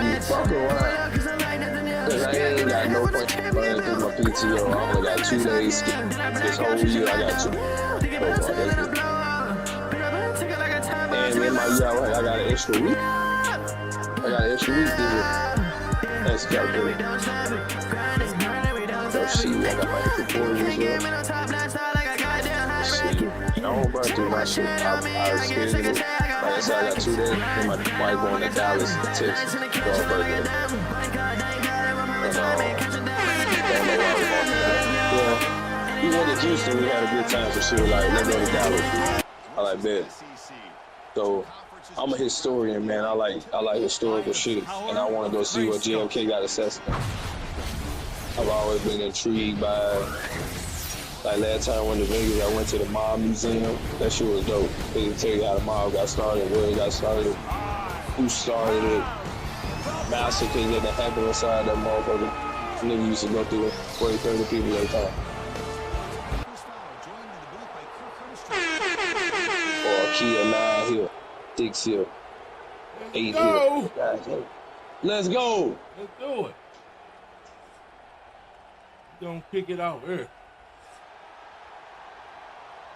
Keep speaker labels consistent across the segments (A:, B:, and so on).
A: be fucking around. Cause I ain't got no point running through my PTO. I only got 2 days skipped. This whole year I got 2. So far, that's it. And in my year, I got an extra week. I got an extra week this year. That's calculated. So shit, I got like 4 weeks left. Shit, I don't run through my shit. I scheduled it. Like I said, I got 2 days. And my wife going to Dallas, Texas for her birthday. And don't know why we going to Dallas. Yeah, we went to Houston. We had a good time. So she was like, let's go to Dallas. I like that. So I'm a historian, man. I like historical shit, and I want to go see what JFK got assassinated. I've always been intrigued by, like last time I went to Vegas, I went to the Mob Museum. That shit was dope. They tell you how the mob got started, where it got started, who started it, massacres that happened inside that motherfucker. Nigga used to go through 40, 30 people at a time. Or a key of 9 here, 6 here, 8 here. Let's go!
B: Let's do it. Don't kick it out here.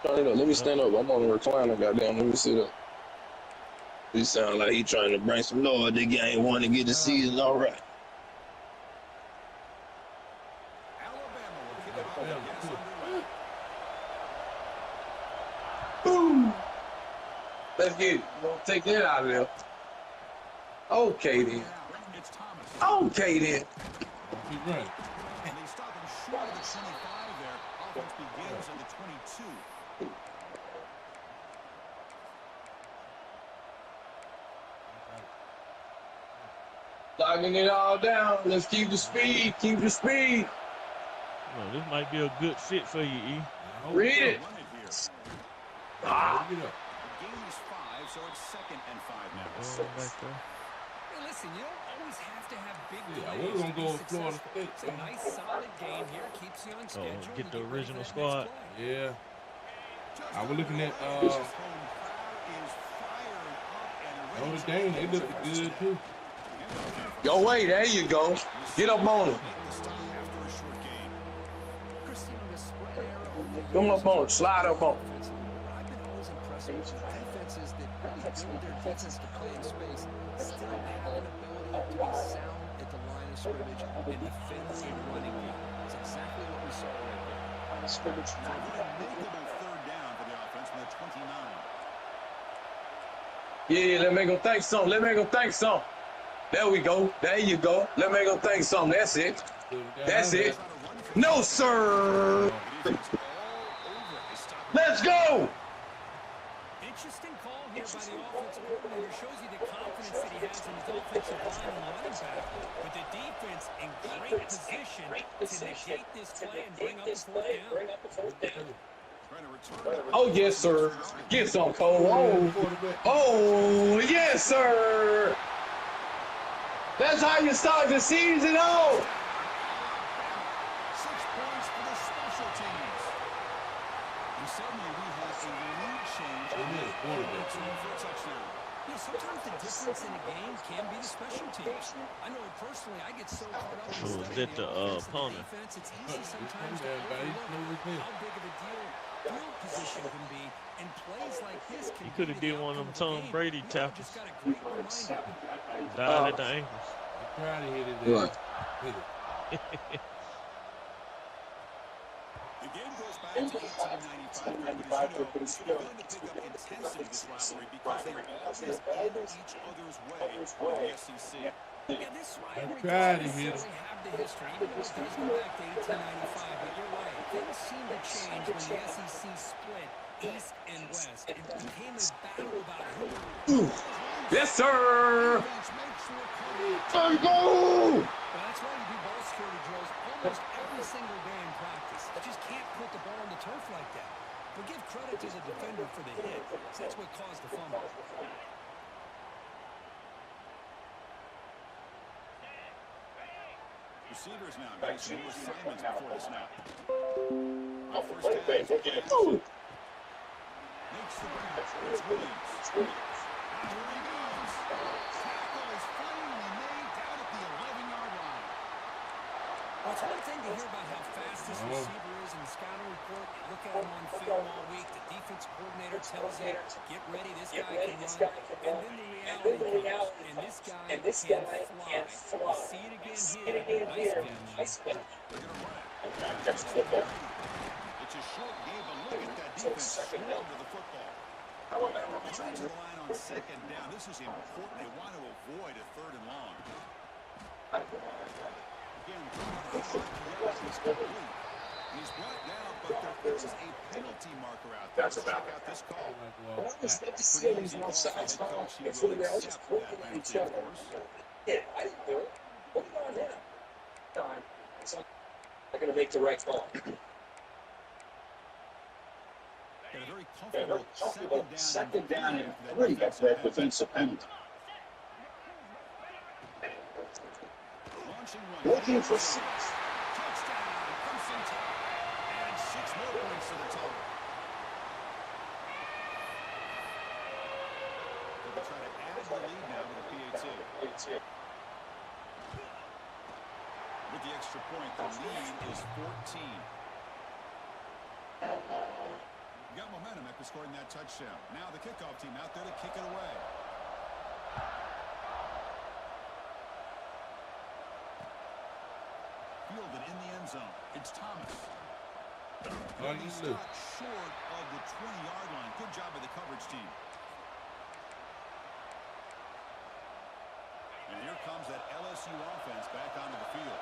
A: Let me stand up. I'm on the recliner, goddamn. Let me sit up. He sound like he trying to bring some noise. The game want to get the season all right. Boom. Let's get it. We'll take that out of there. Okay then. Okay then.
B: He's right.
C: And they stop him short of the 25 there. Offense begins at the 22.
A: Locking it all down. Let's keep the speed. Keep the speed.
D: Well, this might be a good fit for you, E.
A: Read it.
C: The game is 5, so it's 2nd and 5 now.
E: Hey, listen, you don't always have to have big
B: Yeah, we're going to go with Florida State.
E: It's a nice, solid game here. Keeps you on schedule.
D: Get the original squad.
B: Yeah. I was looking at Notre Dame. They look good, too.
A: Go away. There you go. Get up on it. Come up on it. Slide up on it.
E: I've been always impressed with defenses that really build their defense to play in space, still have an ability to be sound at the line of scrimmage and defend in the running game. It's exactly what we saw right there.
C: Scrimmage. Multiple 3rd down for the offense from the 29.
A: Yeah, let me go think something. Let me go think something. There we go. There you go. Let me go think something. That's it. That's it. No, sir. Let's go.
E: Interesting call here by the offensive coordinator. Shows you the confidence that he has in his offensive line and running back. But the defense in great position to negate this play and bring up the 4th down.
A: Oh, yes, sir. Get some, Cole. Oh, yes, sir. That's how you start the season off.
C: 6 points for the special teams. And suddenly we have a lead change for a touchdown.
E: You know, sometimes the difference in a game can be the special teams. I know personally, I get so caught up in
D: Is that the opponent?
E: defense. It's easy sometimes to overlook how big of a deal field position can be, and plays like this can.
D: He could have did one of them Tom Brady tackles.
E: Just got a great reminder.
D: Died at the ankles.
B: Trying to hit it
A: What?
B: Hit it.
C: The game goes back to 1895, but as you know, it's going to pick up intensity this rivalry because they're always in each other's way in the SEC.
E: Yeah, this rivalry
B: tried to
E: doesn't
B: hit
E: necessarily have the history, even though it does go back to 1895. But you're right, things seem to change when the SEC split East and West. It became a battle about who.
A: Yes, sir. Let's go.
E: Well, that's why you do ball security drills almost every single day in practice. You just can't put the ball on the turf like that. But give credit to the defender for the hit. That's what caused the fumble.
C: Receivers now getting some new assignments before the snap. First down. Makes the grab. It's Williams. Tackle is finally made
E: It's one thing to hear about how fast this receiver is in the scouting report. Look at him on film all week. The defense coordinator tells you, get ready, this guy can run. And then the reality comes, and this guy can fly. You see it again here. Nice catch.
A: That's football.
C: It's a short game, but look at that defense second down to the football. Trying to the line on second down. This is important. They want to avoid a third and long. Again, he's brought down, but there is a penalty marker out there. Let's check out this call.
A: Yeah, I didn't do it. What are you on now? They're going to make the right call.
C: And a very comfortable
A: second down and 3 after that defensive penalty. Looking for 6.
C: Touchdown, Crimson Tide. And 6 more points to the total. They'll try to add the lead now with a PAT. With the extra point, the lead is 14. Got momentum after scoring that touchdown. Now the kickoff team out there to kick it away. Fielded in the end zone. It's Thomas. He stopped short of the 20-yard line. Good job by the coverage team. And here comes that LSU offense back onto the field.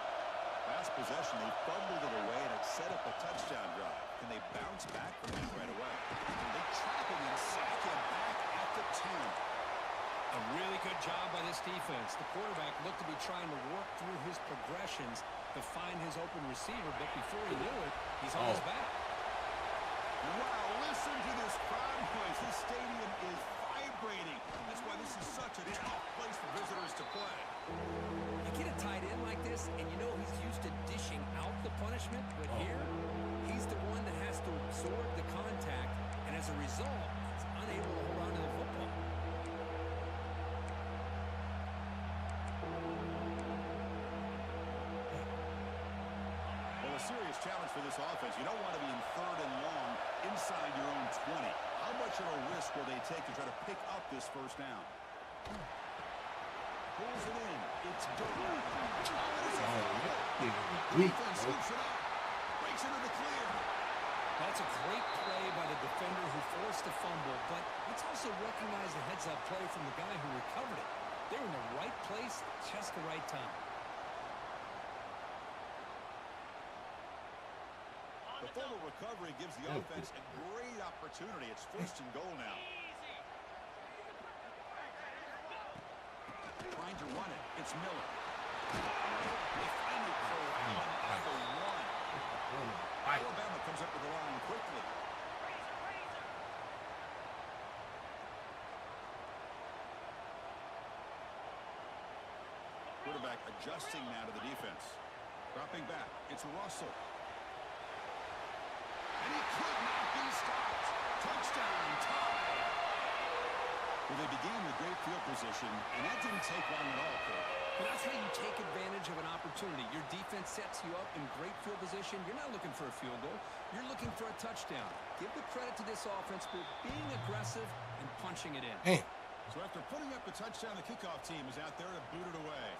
C: Last possession, they fumbled it away, and it set up a touchdown drive. Can they bounce back from that right away? They trap him and sack him back at the 10.
E: A really good job by this defense. The quarterback looked to be trying to work through his progressions to find his open receiver, but before he knew it, he's on his back.
C: Wow, listen to this crowd noise. This stadium is vibrating. That's why this is such a tough place for visitors to play.
E: You get a tight end like this, and you know he's used to dishing out the punishment, but here, he's the one that has to absorb the contact, and as a result, he's unable to hold on to the football.
C: Well, a serious challenge for this offense. You don't want to be in third and long inside your own 20. How much of a risk will they take to try to pick up this first down? Pulls it in. It's done. Defense scoops it up. Breaks into the clear.
E: That's a great play by the defender who forced the fumble, but let's also recognize the heads-up play from the guy who recovered it. They're in the right place, just the right time.
C: The forward recovery gives the offense a great opportunity. It's first and goal now. Trying to run it. It's Miller. They finally corral him at the 1. Alabama comes up with the line quickly. Quarterback adjusting now to the defense. Dropping back. It's Russell. And he could not be stopped. Touchdown, tie. Well, they began with great field position, and that didn't take long at all, Kurt.
E: Well, that's how you take advantage of an opportunity. Your defense sets you up in great field position. You're not looking for a field goal. You're looking for a touchdown. Give the credit to this offense for being aggressive and punching it in.
B: Hey.
C: So after putting up the touchdown, the kickoff team is out there to boot it away.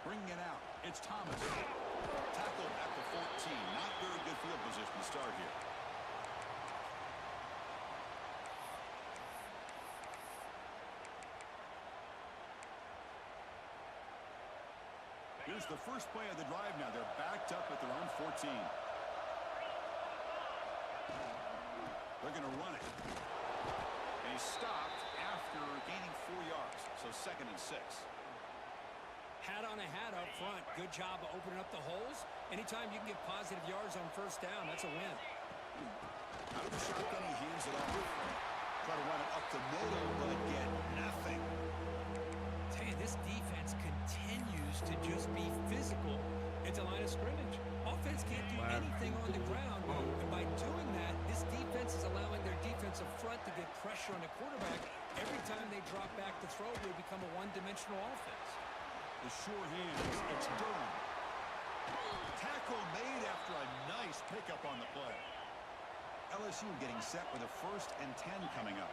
C: Bringing it out. It's Thomas. Tackled at the 14. Not very good field position to start here. Here's the first play of the drive now. They're backed up at their own 14. They're going to run it. And he stopped after gaining 4 yards. So 2nd and 6.
E: Hat on a hat up front. Good job of opening up the holes. Anytime you can get positive yards on first down, that's a win.
C: Out of the shotgun, he hands it off. Try to run it up the middle, but get nothing.
E: Tell you, this defense continues to just be physical at the line of scrimmage. Offense can't do anything on the ground, and by doing that, this defense is allowing their defensive front to get pressure on the quarterback every time they drop back to throw, they become a one-dimensional offense.
C: The sure hands, it's Durham. Tackle made after a nice pickup on the play. LSU getting set with a 1st and 10 coming up.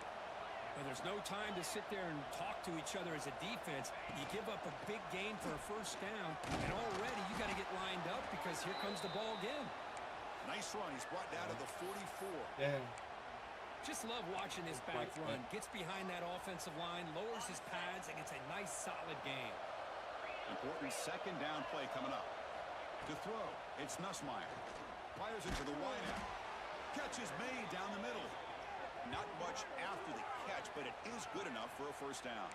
E: Well, there's no time to sit there and talk to each other as a defense. You give up a big gain for a 1st down, and already you got to get lined up because here comes the ball again.
C: Nice run. He's brought down to the 44.
B: Damn.
E: Just love watching this back run. Gets behind that offensive line, lowers his pads, and gets a nice, solid gain.
C: Important 2nd down play coming up. To throw, it's Nussmeier. Fires into the wideout. Catch is made down the middle. Not much after the catch, but it is good enough for a 1st down.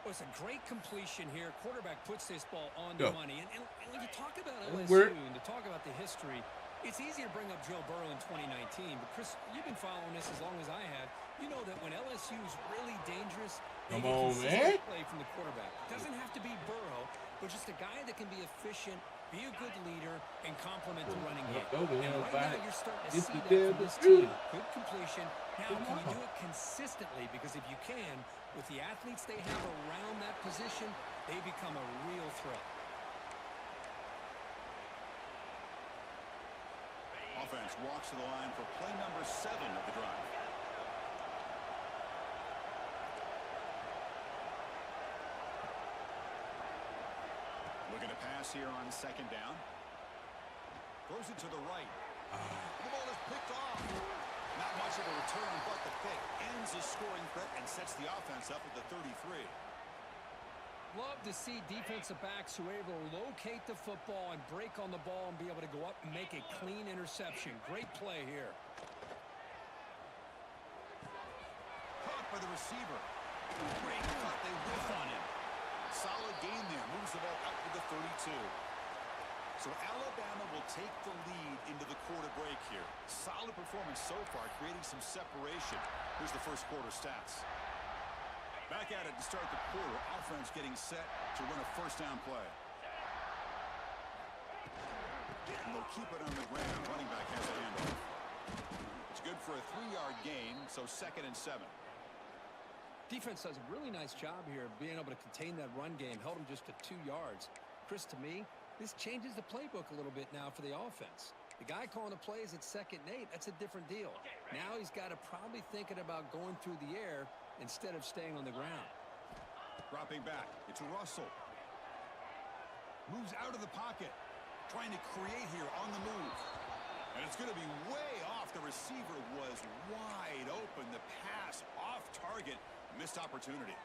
E: Well, it's a great completion here. Quarterback puts this ball on the money. And when you talk about LSU and to talk about the history, it's easy to bring up Joe Burrow in 2019. But, Chris, you've been following this as long as I have. You know that when LSU is really dangerous, they get consistent play from the quarterback. It doesn't have to be Burrow, but just a guy that can be efficient, be a good leader, and complement the running game. And right now, you're starting to see that from this team. Good completion. Now, can you do it consistently? Because if you can, with the athletes they have around that position, they become a real threat.
C: Offense walks to the line for play number 7 of the drive. Looking to pass here on 2nd down. Throws it to the right. The ball is picked off. Not much of a return, but the pick ends the scoring threat and sets the offense up at the 33.
E: Love to see defensive backs who are able to locate the football and break on the ball and be able to go up and make a clean interception. Great play here.
C: Caught by the receiver. Great cut. They whiff on him. Solid gain there. Moves the ball out to the 32. So Alabama will take the lead into the quarter break here. Solid performance so far, creating some separation. Here's the 1st quarter stats. Back at it to start the quarter. Offense getting set to run a 1st down play. And they'll keep it on the ground. Running back has a handoff. It's good for a 3-yard gain, so 2nd and 7.
E: Defense does a really nice job here of being able to contain that run game. Held them just to 2 yards. Chris, to me, this changes the playbook a little bit now for the offense. The guy calling the plays at 2nd and 8, that's a different deal. Now he's got to probably thinking about going through the air instead of staying on the ground.
C: Dropping back. It's Russell. Moves out of the pocket. Trying to create here on the move. And it's going to be way off. The receiver was wide open. The pass off target. Missed opportunity.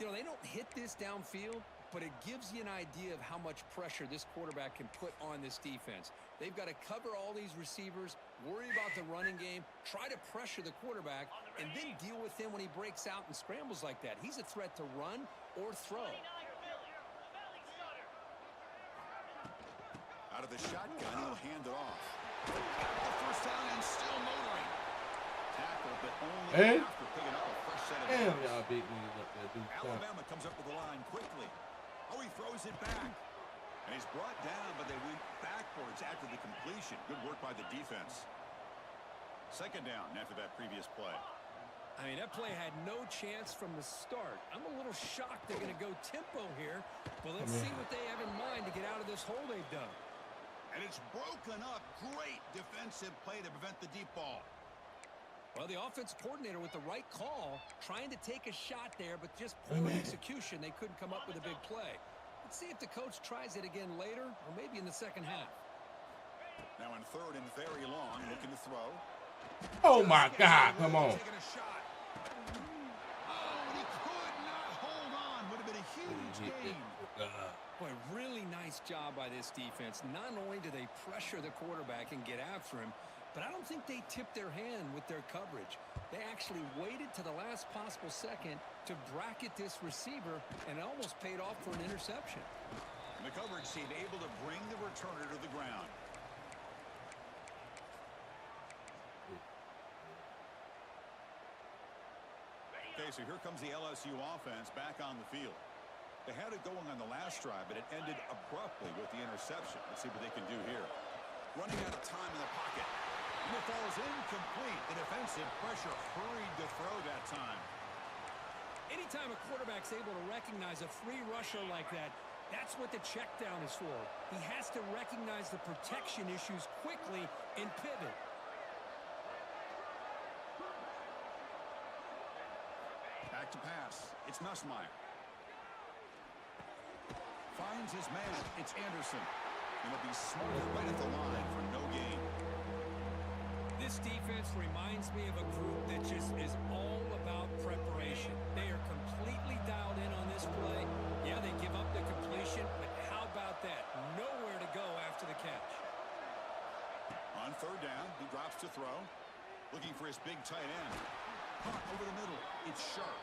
E: You know, they don't hit this downfield, but it gives you an idea of how much pressure this quarterback can put on this defense. They've got to cover all these receivers, worry about the running game, try to pressure the quarterback, and then deal with him when he breaks out and scrambles like that. He's a threat to run or throw.
C: Out of the shotgun, he'll hand it off. The 1st down and still motoring. Tackle, but only after picking up a fresh set of
B: Damn, y'all big niggas up there, dude.
C: Alabama comes up with the line quickly. Oh, he throws it back. And he's brought down, but they went backwards after the completion. Good work by the defense. 2nd down after that previous play.
E: I mean, that play had no chance from the start. I'm a little shocked they're going to go tempo here, but let's see what they have in mind to get out of this hole they've done.
C: And it's broken up. Great defensive play to prevent the deep ball.
E: Well, the offense coordinator with the right call, trying to take a shot there, but just poor execution. They couldn't come up with a big play. Let's see if the coach tries it again later, or maybe in the 2nd half.
C: Now in 3rd and very long, looking to throw.
B: Oh my God, come on.
C: Taking a shot. Oh, and he could not hold on. Would have been a huge gain.
E: Boy, really nice job by this defense. Not only do they pressure the quarterback and get after him, but I don't think they tipped their hand with their coverage. They actually waited to the last possible second to bracket this receiver, and it almost paid off for an interception.
C: And the coverage team able to bring the returner to the ground. Okay, so here comes the LSU offense back on the field. They had it going on the last drive, but it ended abruptly with the interception. Let's see what they can do here. Running out of time in the pocket. And it falls incomplete. The defensive pressure hurried to throw that time.
E: Anytime a quarterback's able to recognize a free rusher like that, that's what the check down is for. He has to recognize the protection issues quickly and pivot.
C: Back to pass. It's Nussmeier. Finds his man. It's Anderson. And it'll be smothered right at the line for no gain.
E: This defense reminds me of a group that just is all about preparation. They are completely dialed in on this play. Yeah, they give up the completion, but how about that? Nowhere to go after the catch.
C: On third down, he drops to throw. Looking for his big tight end. Punt over the middle. It's Sharp.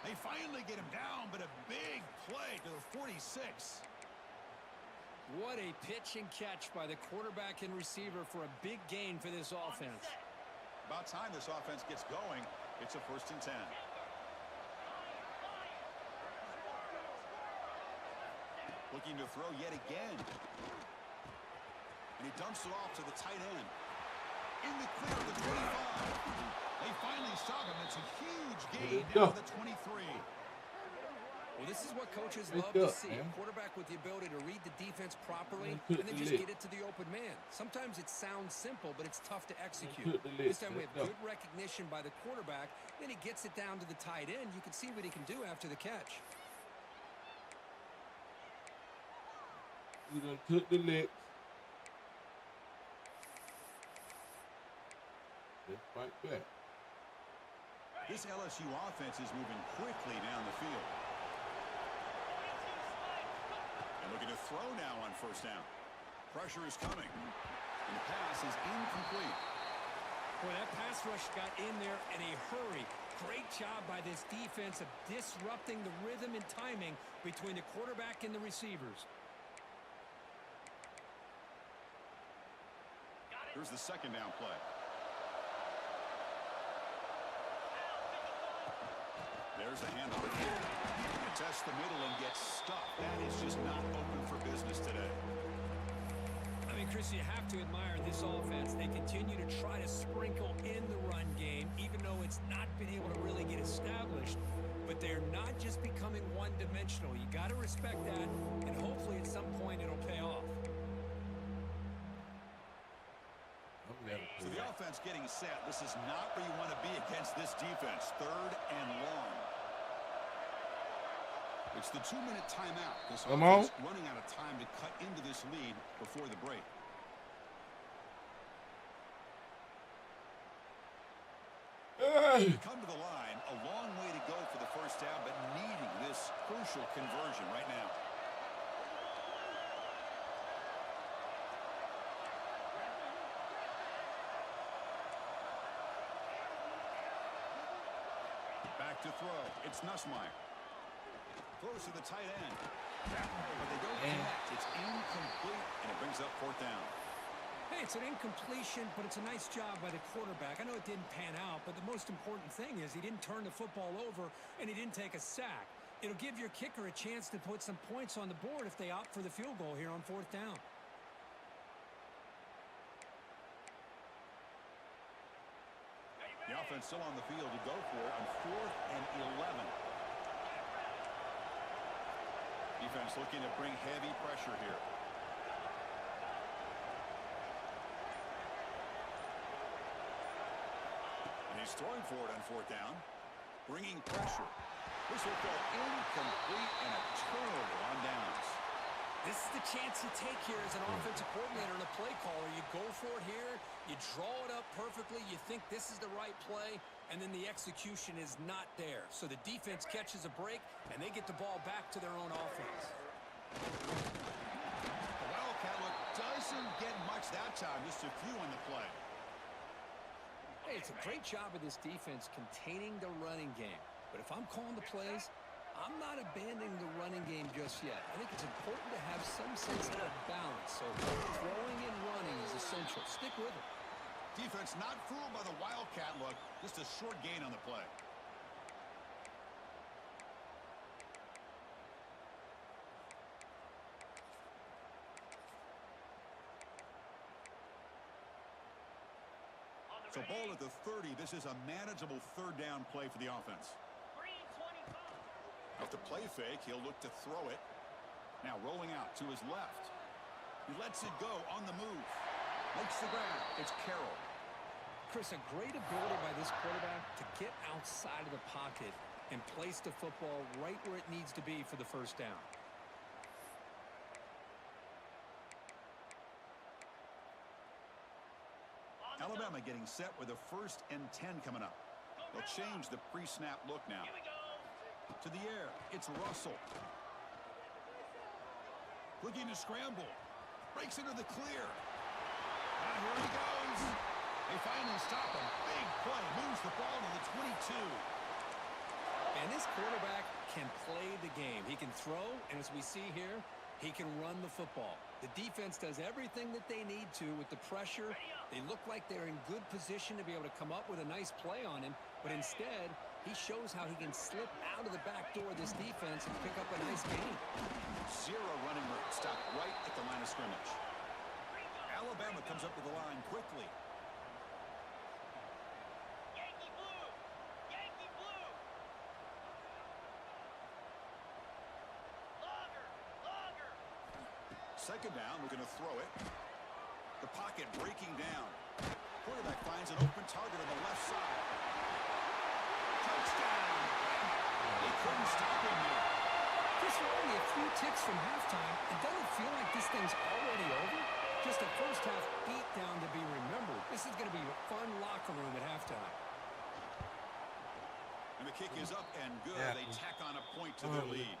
C: They finally get him down, but a big play to the 46.
E: What a pitch and catch by the quarterback and receiver for a big gain for this offense.
C: About time this offense gets going. It's a 1st and 10. Looking to throw yet again. And he dumps it off to the tight end. In the clear of the 25. They finally stop him. It's a huge gain down to the 23.
E: Well, this is what coaches love to see. A quarterback with the ability to read the defense properly and then just get it to the open man. Sometimes it sounds simple, but it's tough to execute. This time we have good recognition by the quarterback. Then he gets it down to the tight end. You can see what he can do after the catch.
B: He done took the licks. Let's fight back.
C: This LSU offense is moving quickly down the field. And looking to throw now on 1st down. Pressure is coming. And the pass is incomplete.
E: Boy, that pass rush got in there in a hurry. Great job by this defense of disrupting the rhythm and timing between the quarterback and the receivers.
C: Here's the 2nd down play. There's the handoff. Test the middle and get stuck. That is just not open for business today.
E: I mean, Chris, you have to admire this offense. They continue to try to sprinkle in the run game, even though it's not been able to really get established. But they're not just becoming one-dimensional. You got to respect that, and hopefully at some point it'll pay off.
C: So the offense getting set. This is not where you want to be against this defense. 3rd and long. It's the 2-minute timeout. This offense running out of time to cut into this lead before the break. Come to the line. A long way to go for the 1st down, but needing this crucial conversion right now. Back to throw. It's Nussmeier. Throws to the tight end. But they don't connect. It's incomplete, and it brings up 4th down.
E: Hey, it's an incompletion, but it's a nice job by the quarterback. I know it didn't pan out, but the most important thing is he didn't turn the football over, and he didn't take a sack. It'll give your kicker a chance to put some points on the board if they opt for the field goal here on 4th down.
C: The offense still on the field to go for it on 4th and 11. Defense looking to bring heavy pressure here. And he's throwing for it on 4th down. Bringing pressure. This will go incomplete and a turnover on downs.
E: This is the chance you take here as an offensive coordinator and a play caller. You go for it here, you draw it up perfectly, you think this is the right play, and then the execution is not there. So the defense catches a break, and they get the ball back to their own offense.
C: The Wildcat look doesn't get much that time, just a few on the play.
E: Hey, it's a great job of this defense containing the running game. But if I'm calling the plays, I'm not abandoning the running game just yet. I think it's important to have some sense of balance. So throwing and running is essential. Stick with it.
C: Defense not fooled by the Wildcat look. Just a short gain on the play. So ball at the 30. This is a manageable 3rd down play for the offense. Off the play fake, he'll look to throw it. Now rolling out to his left. He lets it go on the move. Makes the grab. It's Carroll.
E: Chris, a great ability by this quarterback to get outside of the pocket and place the football right where it needs to be for the first down.
C: Alabama getting set with a 1st and 10 coming up. They'll change the pre-snap look now. To the air, it's Russell. Looking to scramble. Breaks into the clear. And here he goes. They finally stop him. Big play. Moves the ball to the 22.
E: And this quarterback can play the game. He can throw, and as we see here, he can run the football. The defense does everything that they need to with the pressure. They look like they're in good position to be able to come up with a nice play on him, but instead, he shows how he can slip out of the back door of this defense and pick up a nice gain.
C: 0 running room. Stopped right at the line of scrimmage. Alabama comes up to the line quickly.
F: Yankee blue! Yankee blue! Longer!
C: Second down, we're going to throw it. The pocket breaking down. Quarterback finds an open target on the left side. Touchdown! They couldn't stop him there.
E: Chris, we're only a few ticks from halftime. It doesn't feel like this thing's already over. Just a first half beatdown to be remembered. This is going to be a fun locker room at halftime.
C: And the kick is up and good. They tack on a point to their lead.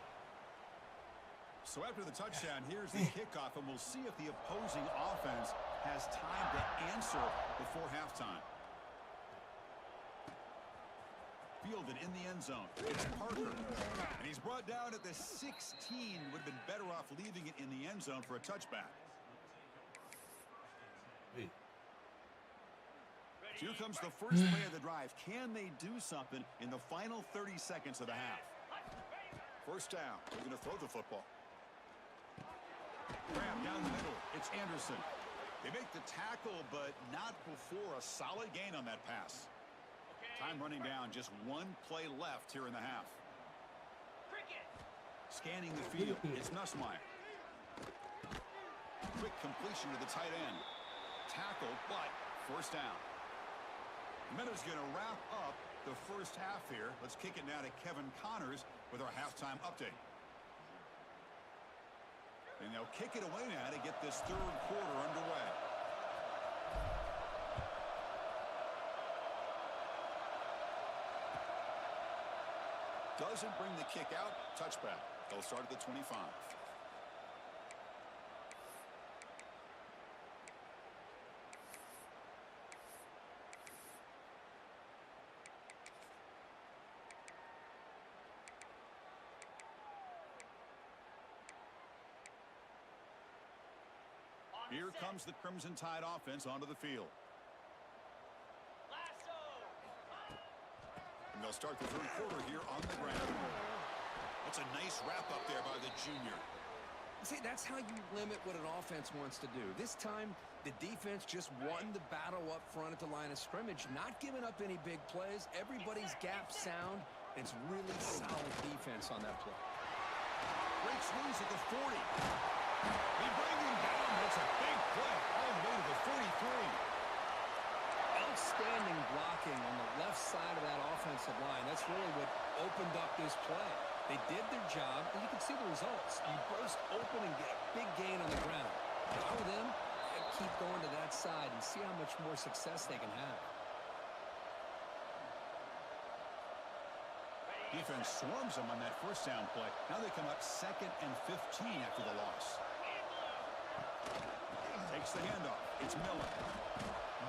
C: So after the touchdown, here's the kickoff, and we'll see if the opposing offense has time to answer before halftime. Fielded in the end zone. It's Parker. And he's brought down at the 16. Would have been better off leaving it in the end zone for a touchback.
B: Hey.
C: Here comes the first play of the drive. Can they do something in the final 30 seconds of the half? First down. They're going to throw the football. Grab down the middle. It's Anderson. They make the tackle, but not before a solid gain on that pass. Time running down. Just 1 play left here in the half. Scanning the field. It's Nussmeier. Quick completion to the tight end. Tackled, but first down. Minutes going to wrap up the first half here. Let's kick it now to Kevin Connors with our halftime update. And they'll kick it away now to get this third quarter underway. Doesn't bring the kick out. Touchback. They'll start at the 25. Here comes the Crimson Tide offense onto the field. And they'll start the third quarter here on the ground. That's a nice wrap-up there by the junior.
E: See, that's how you limit what an offense wants to do. This time, the defense just won the battle up front at the line of scrimmage, not giving up any big plays. Everybody's gap sound. It's really solid defense on that play.
C: Breaks loose at the 40. They bring him down. That's a big play all the way to the 43.
E: Outstanding blocking on the left side of that offensive line. That's really what opened up this play. They did their job, and you can see the results. You burst open and get a big gain on the ground. If I were them, I'd keep going to that side and see how much more success they can have.
C: Defense swarms them on that first down play. Now they come up 2nd and 15 after the loss. Takes the handoff. It's Miller.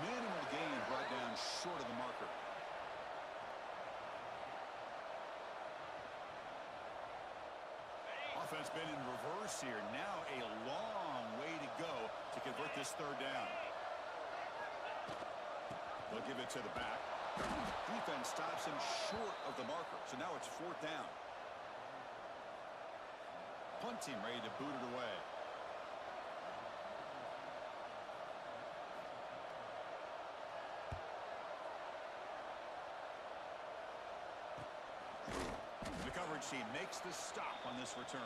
C: Minimal gain brought down short of the marker. Offense been in reverse here. Now a long way to go to convert this third down. They'll give it to the back. Defense stops him short of the marker. So now it's 4th down. Punt team ready to boot it away. The coverage coverage team makes the stop on this return.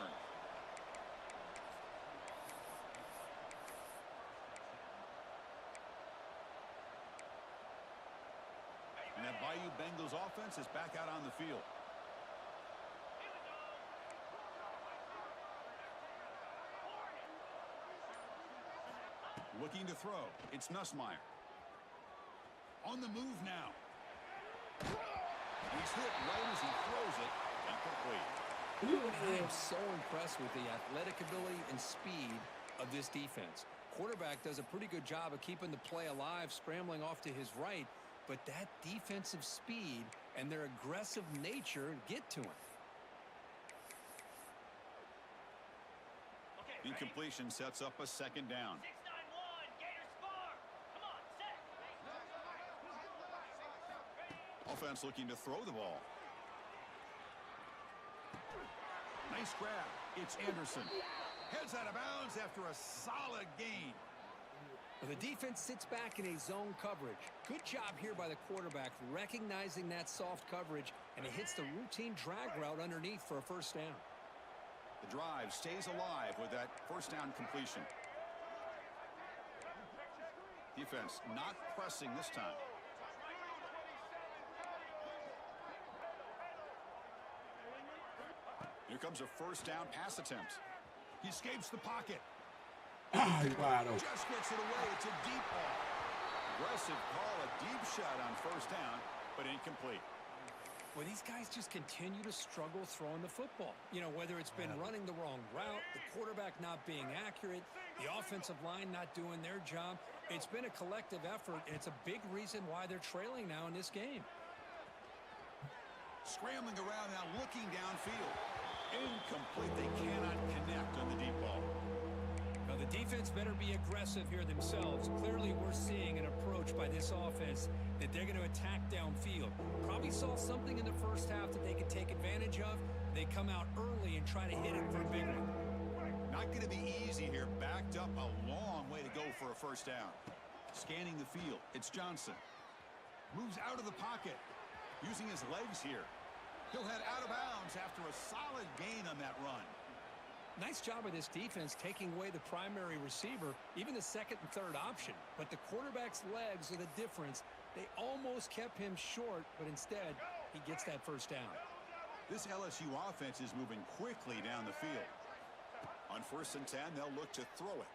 C: And that Bayou Bengals offense is back out on the field. Looking to throw. It's Nussmeier. On the move now. He's hit right as he throws it. Incomplete.
G: I am so impressed with the athletic ability and speed of this defense. Quarterback does a pretty good job of keeping the play alive, scrambling off to his right, but that defensive speed and their aggressive nature get to him.
C: Incompletion sets up a second down.
F: 6-9-1, Gators score. Come on, set.
C: Offense looking to throw the ball. Nice grab. It's Anderson. Heads out of bounds after a solid gain.
G: Well, the defense sits back in a zone coverage. Good job here by the quarterback, recognizing that soft coverage, and he hits the routine drag route underneath for a first down.
C: The drive stays alive with that first down completion. Defense not pressing this time. Here comes a first down pass attempt. He escapes the pocket.
B: He's wide open.
C: Just gets it away. It's a deep ball. Aggressive call, a deep shot on first down, but incomplete.
G: Well, these guys just continue to struggle throwing the football. You know, whether it's been running the wrong route, the quarterback not being accurate, the offensive line not doing their job. It's been a collective effort, and it's a big reason why they're trailing now in this game.
C: Scrambling around now, looking downfield. Incomplete. They cannot connect on the deep ball.
G: Now, the defense better be aggressive here themselves. Clearly, we're seeing an approach by this offense that they're going to attack downfield. Probably saw something in the first half that they could take advantage of. They come out early and try to hit it for a big one.
C: Not going to be easy here. Backed up a long way to go for a first down. Scanning the field. It's Johnson. Moves out of the pocket. Using his legs here. He'll head out of bounds after a solid gain on that run.
G: Nice job of this defense taking away the primary receiver, even the second and third option. But the quarterback's legs are the difference. They almost kept him short, but instead, he gets that first down.
C: This LSU offense is moving quickly down the field. On 1st and 10, they'll look to throw it.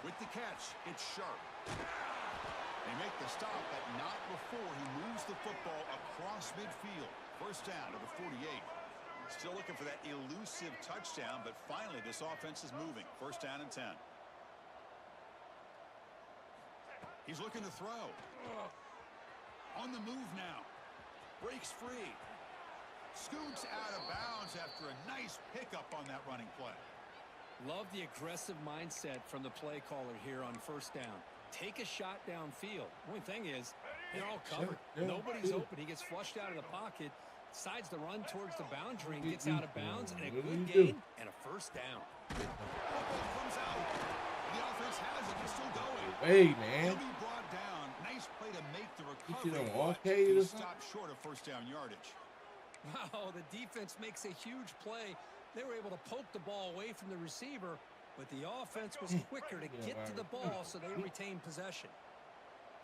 C: With the catch, it's Sharp. They make the stop, but not before he moves the football across midfield. First down to the 48. Still looking for that elusive touchdown, but finally this offense is moving. First down and 10. He's looking to throw. On the move now. Breaks free. Scoots out of bounds after a nice pickup on that running play.
G: Love the aggressive mindset from the play caller here on first down. Take a shot downfield. One thing is, they're all covered. Nobody's open. He gets flushed out of the pocket, decides to run towards the boundary, and gets out of bounds, and a good gain and a first down.
C: Comes out. The offense has it. It's still going.
B: Hey, man.
C: He'll be brought down. Nice play to make the
B: You
C: recovery.
B: know, arcade or
C: He
B: something?
C: stopped short of first down yardage.
G: Wow, the defense makes a huge play. They were able to poke the ball away from the receiver, but the offense was quicker to get to the ball, so they retained possession.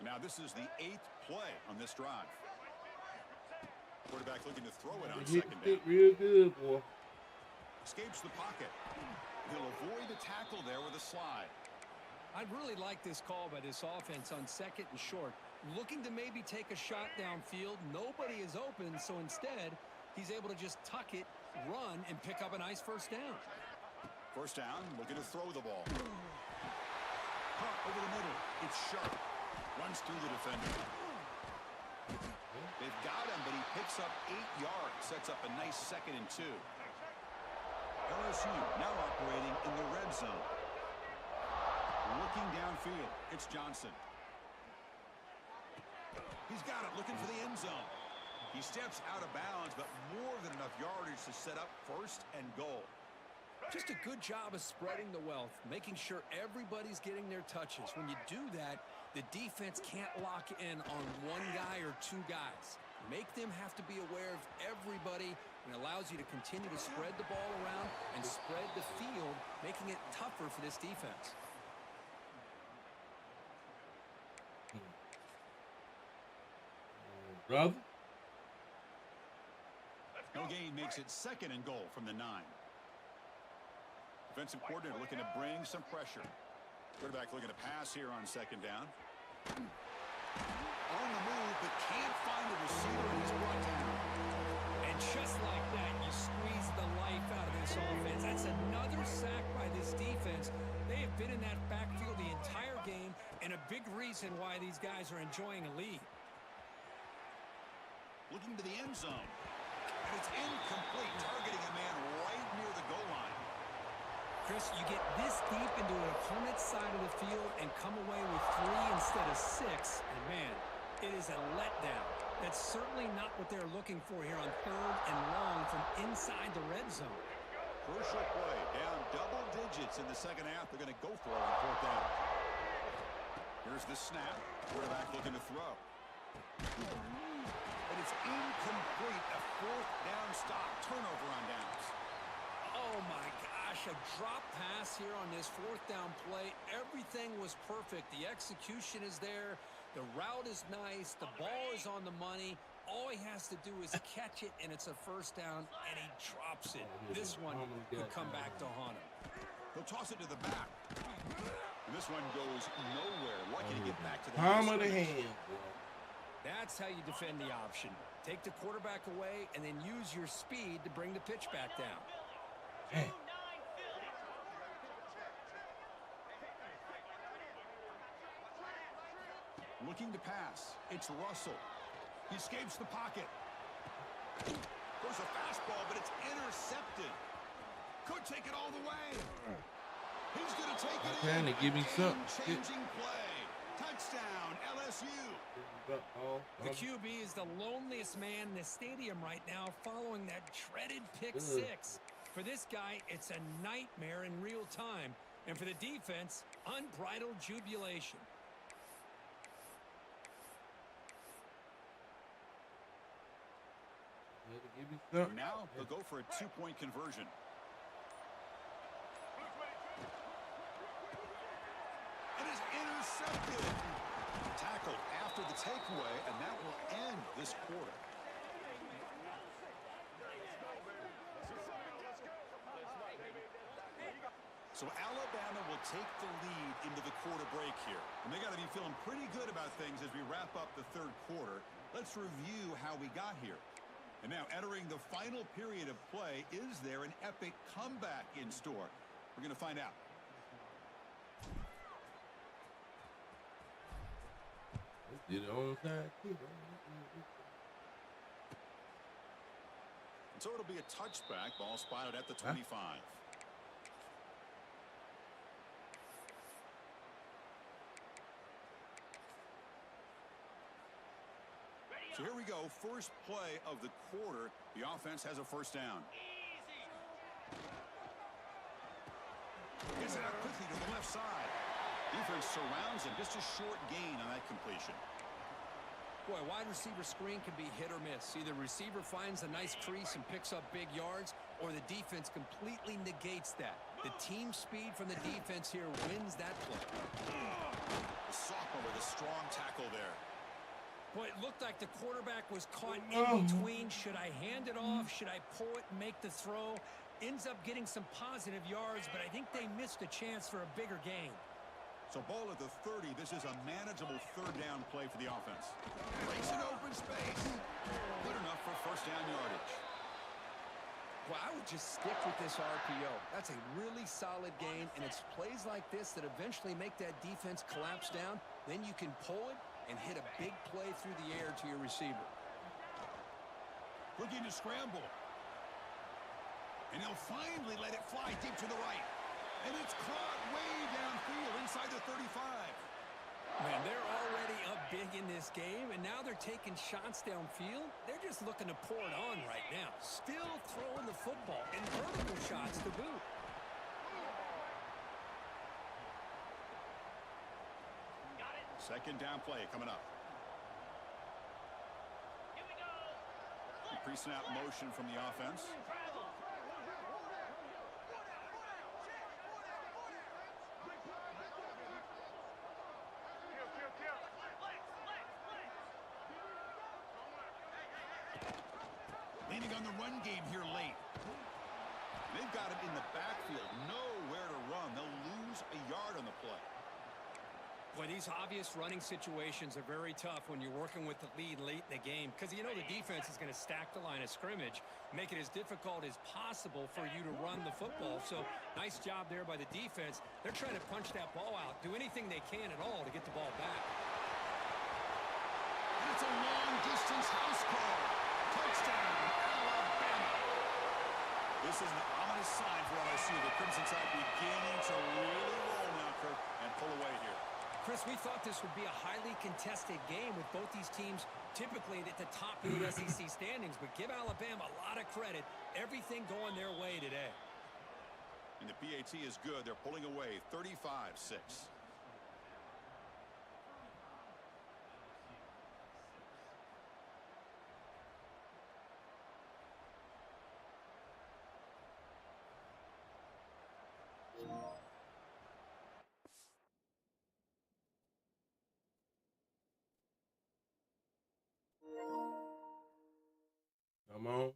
C: Now this is the 8th play on this drive. Quarterback looking to throw it on
B: Hit
C: second
B: the stick
C: down.
B: real good, boy.
C: Escapes the pocket. He'll avoid the tackle there with a slide.
G: I really like this call by this offense on second and short. Looking to maybe take a shot downfield. Nobody is open, so instead, he's able to just tuck it, run, and pick up a nice first down.
C: First down, looking to throw the ball. Caught over the middle. It's Sharp. Runs through the defender. They've got him, but he picks up 8 yards. Sets up a nice 2nd and 2. LSU now operating in the red zone. Looking downfield. It's Johnson. He's got it, looking for the end zone. He steps out of bounds, but more than enough yardage to set up 1st and goal.
G: Just a good job of spreading the wealth, making sure everybody's getting their touches. When you do that, the defense can't lock in on one guy or 2 guys. Make them have to be aware of everybody and allows you to continue to spread the ball around and spread the field, making it tougher for this defense.
B: Brother.
C: No gain makes it 2nd and goal from the 9. Defensive coordinator looking to bring some pressure. Quarterback looking to pass here on 2nd down. On the move, but can't find a receiver, and he's brought down.
G: And just like that, you squeeze the life out of this offense. That's another sack by this defense. They have been in that backfield the entire game, and a big reason why these guys are enjoying a lead.
C: Looking to the end zone. And it's incomplete, targeting a man right near the goal line.
G: Chris, you get this deep into an opponent's side of the field and come away with 3 instead of 6, and man, it is a letdown. That's certainly not what they're looking for here on 3rd and long from inside the red zone.
C: Crucial play, down double digits in the 2nd half. They're going to go for it on 4th down. Here's the snap. Quarterback looking to throw. And it's incomplete. A 4th down stop. Turnover on downs.
G: Oh my gosh, a drop pass here on this 4th down play. Everything was perfect. The execution is there. The route is nice. The ball is on the money. All he has to do is catch it, and it's a 1st down, and he drops it. This one could come back to haunt him.
C: He'll toss it to the back. And this one goes nowhere. Lucky to get back to the
B: Palm of the hand.
G: That's how you defend the option. Take the quarterback away and then use your speed to bring the pitch back down.
B: Hey.
C: Looking to pass. It's Russell. He escapes the pocket. Goes a fastball, but it's intercepted. Could take it all the way. He's going to take it in.
B: Trying to give me something.
C: Changing play. Touchdown, LSU.
G: The QB is the loneliest man in the stadium right now following that dreaded pick 6. For this guy, it's a nightmare in real time. And for the defense, unbridled jubilation.
C: Now they'll go for a 2-point conversion. It is intercepted. Tackled after the takeaway, and that will end this quarter. So Alabama will take the lead into the quarter break here. And they got to be feeling pretty good about things as we wrap up the 3rd quarter. Let's review how we got here. And now entering the final period of play, is there an epic comeback in store? We're going to find out.
B: Did it on time too.
C: And so it'll be a touchback. Ball spotted at the 25. So here we go. First play of the quarter. The offense has a 1st down. Gets it out quickly to the left side. Defense surrounds him. Just a short gain on that completion.
G: Boy, wide receiver screen can be hit or miss. Either receiver finds a nice crease and picks up big yards, or the defense completely negates that. The team speed from the defense here wins that play.
C: The sophomore with a strong tackle there.
G: Boy, it looked like the quarterback was caught in between. Should I hand it off? Should I pull it and make the throw? Ends up getting some positive yards, but I think they missed a chance for a bigger gain.
C: So ball at the 30. This is a manageable 3rd down play for the offense. Breaks an open space. Good enough for 1st down yardage.
G: Well, I would just stick with this RPO. That's a really solid gain, and it's plays like this that eventually make that defense collapse down. Then you can pull it and hit a big play through the air to your receiver.
C: Looking to scramble. And he'll finally let it fly deep to the right. And it's caught way downfield inside the 35.
G: Man, they're already up big in this game, and now they're taking shots downfield. They're just looking to pour it on right now. Still throwing the football, and vertical shots to boot.
C: Second down play coming up.
F: Here we go.
C: pre-snap motion from the offense. Leaning on the run game here late. They've got it in the backfield. Nowhere to run. They'll lose a yard on the play.
G: Boy, these obvious running situations are very tough when you're working with the lead late in the game because you know the defense is going to stack the line of scrimmage, make it as difficult as possible for you to run the football. So, nice job there by the defense. They're trying to punch that ball out, do anything they can at all to get the ball back.
C: And it's a long-distance house call. Touchdown, Alabama. This is an ominous sign for LSU. The Crimson Tide beginning to really roll now, Kirk, and pull away here.
G: Chris, we thought this would be a highly contested game with both these teams typically at the top of the SEC standings, but give Alabama a lot of credit. Everything going their way today.
C: And the PAT is good. They're pulling away 35-6.
B: Come on.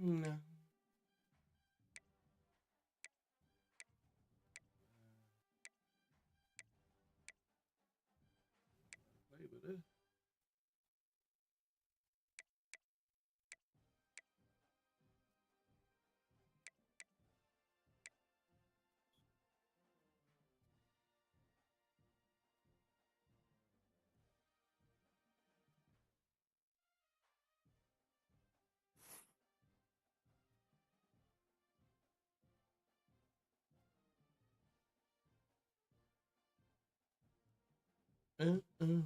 B: No. Play with this. Uh-uh.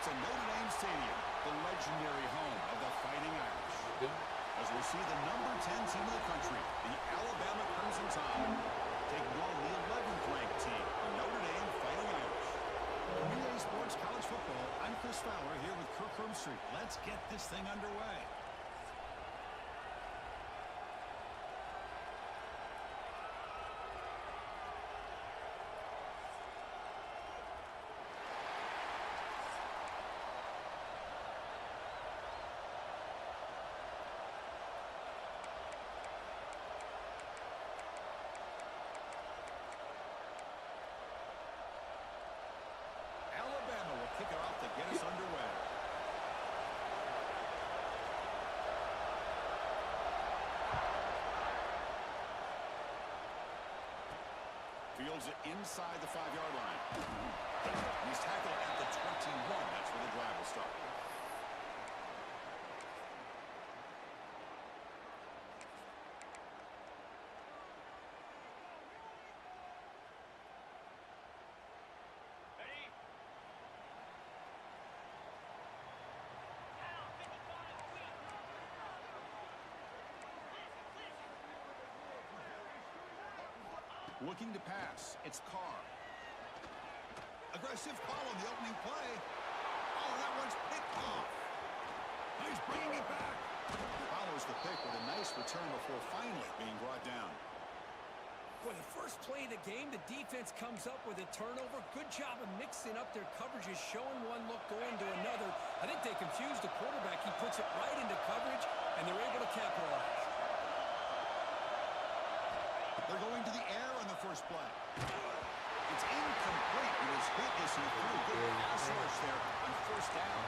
C: to Notre Dame Stadium, the legendary home of the Fighting Irish. As we see the number 10 team in the country, the Alabama Crimson Tide, taking on the 11th ranked team, the Notre Dame Fighting Irish. For EA Sports College Football, I'm Chris Fowler here with Kirk Herbstreit. Let's get this thing underway. Kick it off to get us underway. Fields it inside the 5-yard line. He's tackled at the 21. That's where the drive will start. Looking to pass. It's Carr. Aggressive call on the opening play. Oh, that one's picked off. He's bringing it back. Follows the pick with a nice return before finally being brought down.
G: For the first play of the game, the defense comes up with a turnover. Good job of mixing up their coverages, showing one look, going to another. I think they confused the quarterback. He puts it right into coverage, and they're able to capitalize.
C: They're going to the air on the first play. It's incomplete. It was hit as he threw a good pass rush there on first down.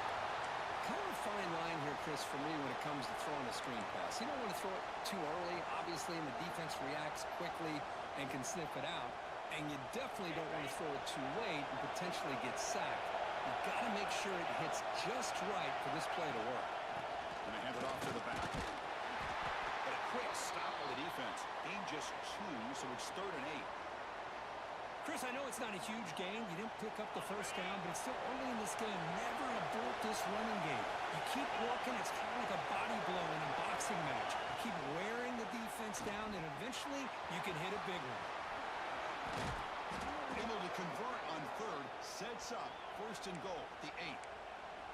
G: Kind of a fine line here, Chris, for me when it comes to throwing a screen pass. You don't want to throw it too early, obviously, and the defense reacts quickly and can sniff it out. And you definitely don't want to throw it too late and potentially get sacked. You've got to make sure it hits just right for this play to work.
C: Going to hand it off to the back. But a quick stop of the defense. Gain just 2, so it's 3rd and 8.
G: Chris, I know it's not a huge gain. You didn't pick up the first down, but it's still early in this game. Never abort this running game. You keep working. It's kind of like a body blow in a boxing match. Keep wearing the defense down, and eventually you can hit a big one.
C: Able to convert on 3rd. Sets up 1st and goal, the 8.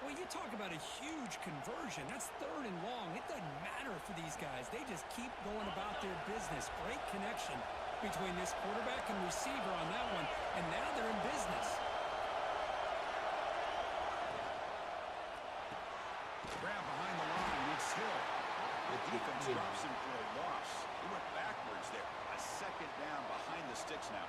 G: Well, you talk about a huge conversion. That's 3rd and long. It doesn't matter for these guys. They just keep going about their business. Great connection between this quarterback and receiver on that one, and now they're in business.
C: Grab behind the line. It's Hill. The defense drops him for a loss. He went backwards there. A 2nd down behind the sticks now.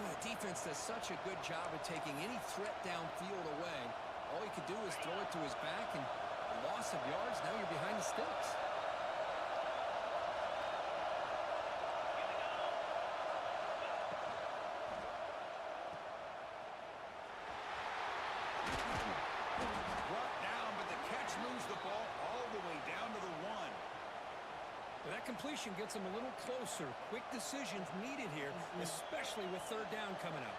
G: Boy, the defense does such a good job of taking any threat downfield away. All he could do is throw it to his back, and a loss of yards, now you're behind the sticks.
C: Brought down, but the catch moves the ball all the way down to the 1.
G: Well, that completion gets them a little closer. Quick decisions needed here, especially with 3rd down coming up.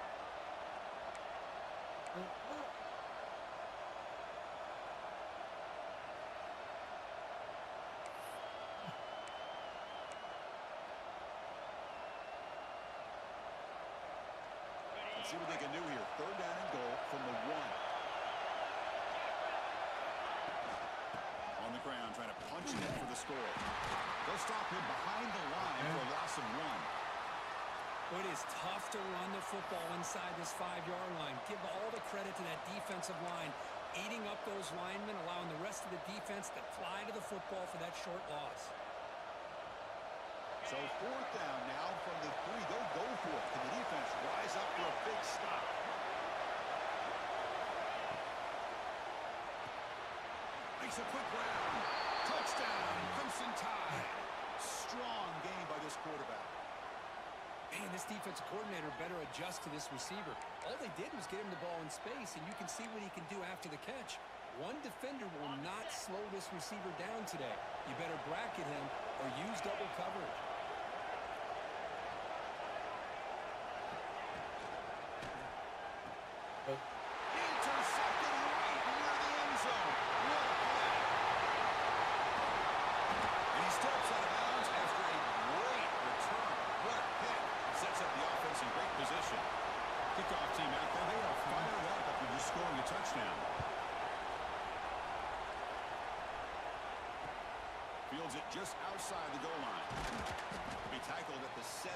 C: Let's see what they can do here. 3rd down and goal from the 1. On the ground, trying to punch it in for the score. They'll stop him behind the line for a loss of 1.
G: Well, it is tough to run the football inside this 5-yard line. Give all the credit to that defensive line, eating up those linemen, allowing the rest of the defense to fly to the football for that short loss.
C: So 4th down now from the 3. They'll go for it. Can the defense rise up for a big stop? Makes a quick round. Touchdown, Crimson Tide. Strong game by this quarterback.
G: Man, this defensive coordinator better adjust to this receiver. All they did was get him the ball in space, and you can see what he can do after the catch. One defender will not slow this receiver down today. You better bracket him or use double coverage.
C: Intercepted just outside the goal line. Be tackled at the 17.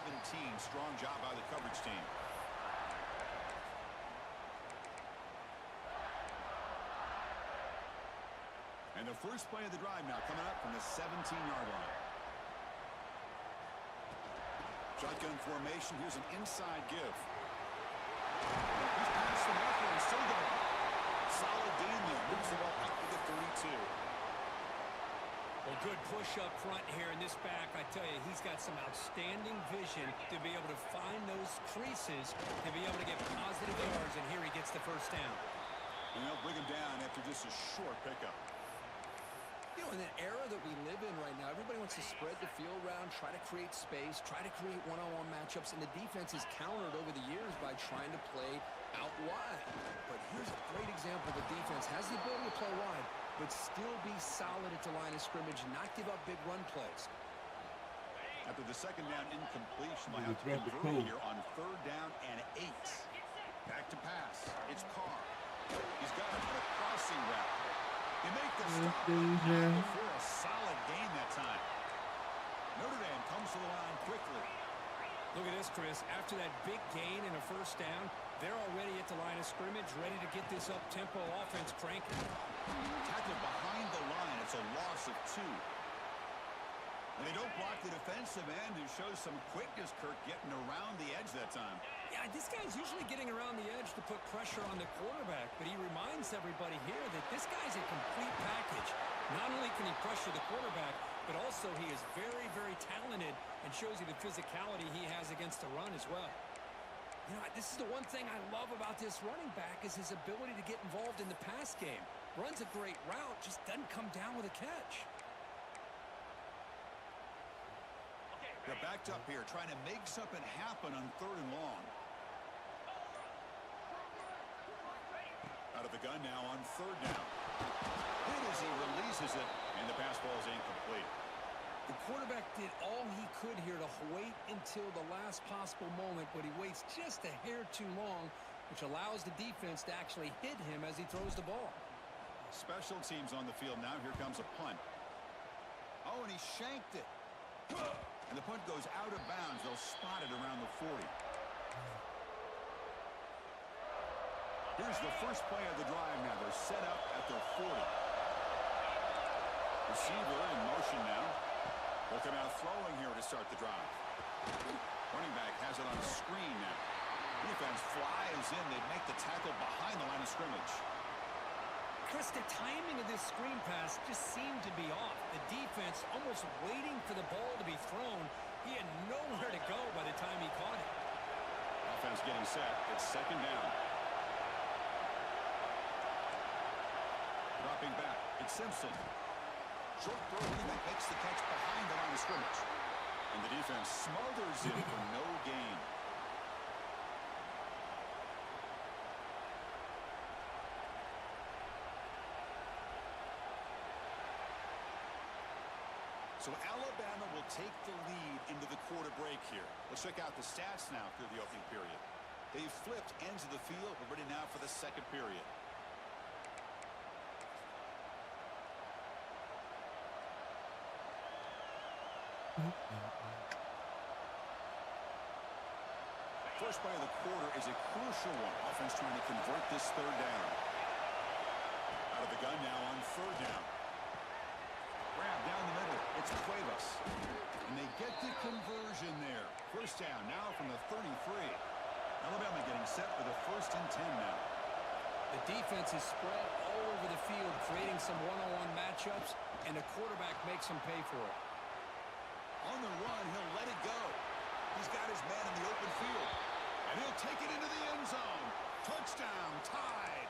C: Strong job by the coverage team. And the first play of the drive now coming up from the 17-yard line. Shotgun formation. Here's an inside give. He's past the marker and still going. Solid gain there. Moves the ball up to the 32.
G: Well, good push up front here in this back. I tell you, he's got some outstanding vision to be able to find those creases, to be able to get positive yards, and here he gets the first down.
C: And they'll bring him down after just a short pickup.
G: You know, in the era that we live in right now, everybody wants to spread the field around, try to create space, try to create one-on-one matchups, and the defense is countered over the years by trying to play out wide. But here's a great example. The defense has the ability to play wide, but still be solid at the line of scrimmage, not give up big run plays.
C: After the second down incompletion, they'll have to convert here on 3rd down and 8. Back to pass. It's Carr. He's got it on a crossing route. They make the stop for a solid gain that time. Notre Dame comes to the line quickly.
G: Look at this, Chris. After that big gain and a first down, they're already at the line of scrimmage, ready to get this up-tempo offense cranking.
C: Tackled behind the line. It's a loss of 2. And they don't block the defensive end, who shows some quickness, Kirk, getting around the edge that time.
G: Yeah, this guy's usually getting around the edge to put pressure on the quarterback, but he reminds everybody here that this guy's a complete package. Not only can he pressure the quarterback, but also he is very, very talented and shows you the physicality he has against the run as well. You know, this is the one thing I love about this running back is his ability to get involved in the pass game. Runs a great route, just doesn't come down with a catch.
C: They're backed up here, trying to make something happen on 3rd and long. Out of the gun now on 3rd down. Hit as he releases it, and the pass ball is incomplete.
G: The quarterback did all he could here to wait until the last possible moment, but he waits just a hair too long, which allows the defense to actually hit him as he throws the ball.
C: Special teams on the field now. Here comes a punt. Oh, and he shanked it. And the punt goes out of bounds. They'll spot it around the 40. Here's the first play of the drive now. They're set up at their 40. Receiver in motion now. They'll come out throwing here to start the drive. Running back has it on screen now. Defense flies in. They make the tackle behind the line of scrimmage.
G: Chris, the timing of this screen pass just seemed to be off. The defense almost waiting for the ball to be thrown. He had nowhere to go by the time he caught it.
C: Offense getting set. It's 2nd down. Dropping back. It's Simpson. Short throw that makes the catch behind the line of scrimmage. And the defense smothers him for no gain. So Alabama will take the lead into the quarter break here. Let's check out the stats now through the opening period. They've flipped ends of the field. We're ready now for the 2nd period. First play of the quarter is a crucial one. Offense trying to convert this 3rd down. Out of the gun now on 3rd down. Grab down the middle. It's Cuevas. And they get the conversion there. First down now from the 33. Alabama getting set for the 1st and 10 now.
G: The defense is spread all over the field, creating some one-on-one matchups, and the quarterback makes them pay for it.
C: On the run, he'll let it go. He's got his man in the open field. And he'll take it into the end zone. Touchdown, tied.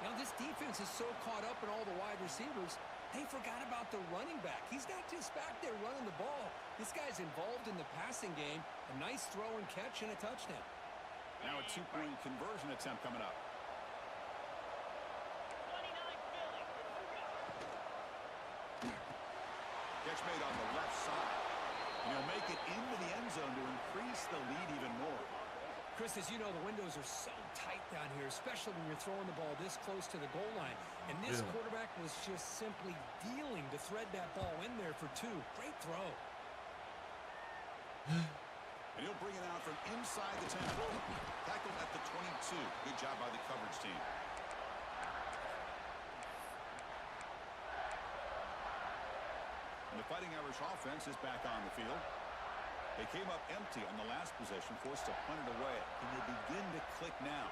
G: Now, this defense is so caught up in all the wide receivers, they forgot about the running back. He's not just back there running the ball. This guy's involved in the passing game. A nice throw and catch and a touchdown.
C: Now a 2-point conversion attempt coming up.
F: 29 Philly.
C: Catch made on the left side. And he'll make it into the end zone to increase the lead even more.
G: Chris, as you know, the windows are so tight down here, especially when you're throwing the ball this close to the goal line. And this quarterback was just simply dealing to thread that ball in there for 2. Great throw.
C: And he'll bring it out from inside the 10. Tackled at the 22. Good job by the coverage team. And the Fighting Irish offense is back on the field. They came up empty on the last possession, forced to punt it away. Can they begin to click now?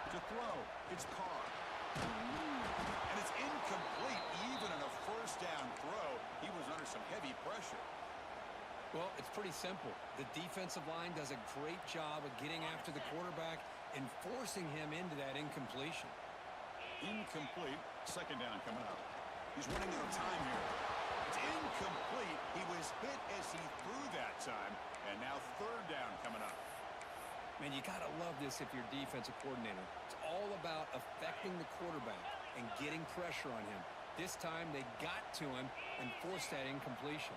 C: To throw, it's Carr. And it's incomplete, even on a first down throw. He was under some heavy pressure.
G: Well, it's pretty simple. The defensive line does a great job of getting after the quarterback and forcing him into that incompletion.
C: Incomplete. Second down coming up. He's running out of time here. It's incomplete. He was hit as he threw that time. And now third down coming up.
G: Man, you got to love this if you're defensive coordinator. It's all about affecting the quarterback and getting pressure on him. This time they got to him and forced that incompletion.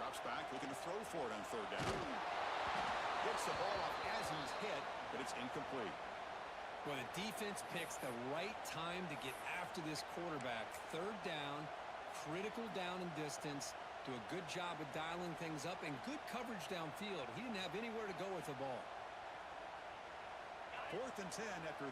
C: Drops back, looking to throw for it on third down. Gets the ball off as he's hit, but it's incomplete.
G: Well, the defense picks the right time to get after this quarterback. Third down, critical down and distance. Do a good job of dialing things up and good coverage downfield. He didn't have anywhere to go with the ball.
C: 4th and 10 after